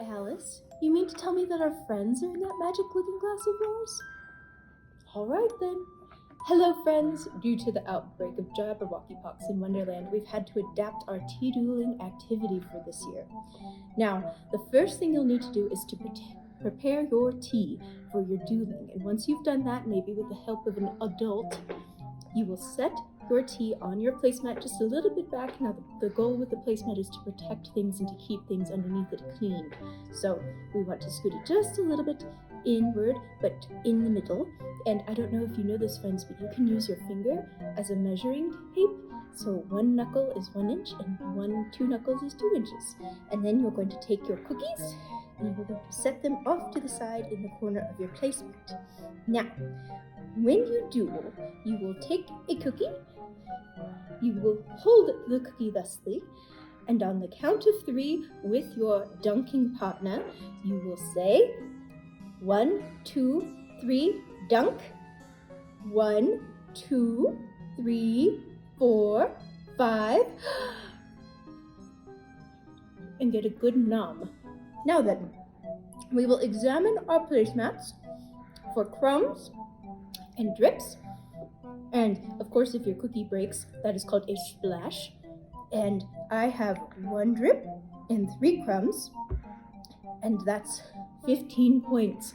Alice, you mean to tell me that our friends are in that magic looking glass of yours? All right then. Hello friends! Due to the outbreak of Jabberwocky-pox in Wonderland, we've had to adapt our tea dueling activity for this year. Now, the first thing you'll need to do is to prepare your tea for your dueling, and once you've done that, maybe with the help of an adult, you will set your tea on your placemat just a little bit back. Now, the goal with the placemat is to protect things and to keep things underneath it clean. So we want to scoot it just a little bit inward, but in the middle. And I don't know if you know this, friends, but you can use your finger as a measuring tape. So 1 knuckle is 1 inch and 2 knuckles is 2 inches. And then you're going to take your cookies and you're going to set them off to the side in the corner of your placemat. Now, when you duel, you will take a cookie, you will hold the cookie thusly, and on the count of 3 with your dunking partner, you will say 1, 2, 3, dunk. 1, 2, 3, 4, 5, and get a good nom. Now then, we will examine our placemats for crumbs and drips, and of course if your cookie breaks, that is called a splash. And I have 1 drip and 3 crumbs, and that's 15 points.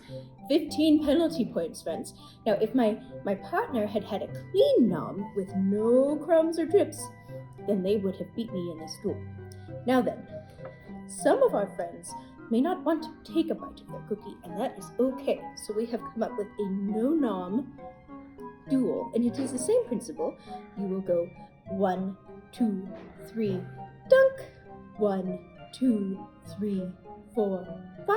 15 penalty points, friends. Now, if my partner had had a clean nom with no crumbs or drips, then they would have beat me in this duel. Now then, some of our friends may not want to take a bite of their cookie, and that is okay. So we have come up with a no-nom duel, and it is the same principle. You will go 1, 2, 3, dunk. 1, 2, 3, 4, 5.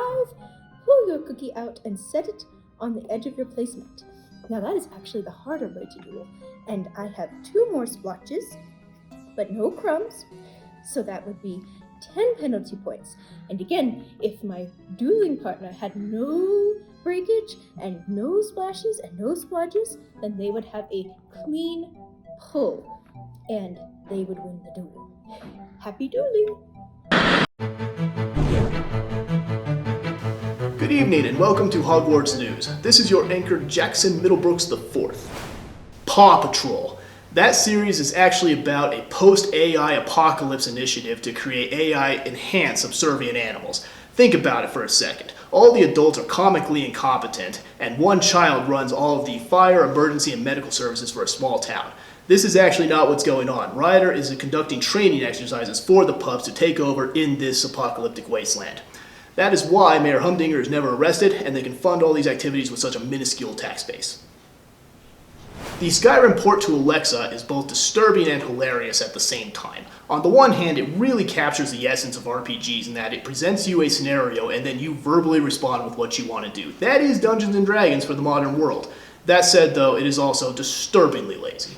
Pull your cookie out and set it on the edge of your placemat. Now that is actually the harder way to duel, and I have 2 more splotches, but no crumbs, so that would be 10 penalty points. And again, if my dueling partner had no breakage and no splashes and no splodges, then they would have a clean pull, and they would win the duel. Happy dueling! Good evening and welcome to Hogwarts News. This is your anchor Jackson Middlebrooks IV. Paw Patrol. That series is actually about a post-AI apocalypse initiative to create AI-enhanced subservient animals. Think about it for a second. All the adults are comically incompetent, and 1 child runs all of the fire, emergency, and medical services for a small town. This is actually not what's going on. Ryder is conducting training exercises for the pups to take over in this apocalyptic wasteland. That is why Mayor Humdinger is never arrested, and they can fund all these activities with such a minuscule tax base. The Skyrim port to Alexa is both disturbing and hilarious at the same time. On the one hand, it really captures the essence of RPGs in that it presents you a scenario and then you verbally respond with what you want to do. That is Dungeons & Dragons for the modern world. That said though, it is also disturbingly lazy.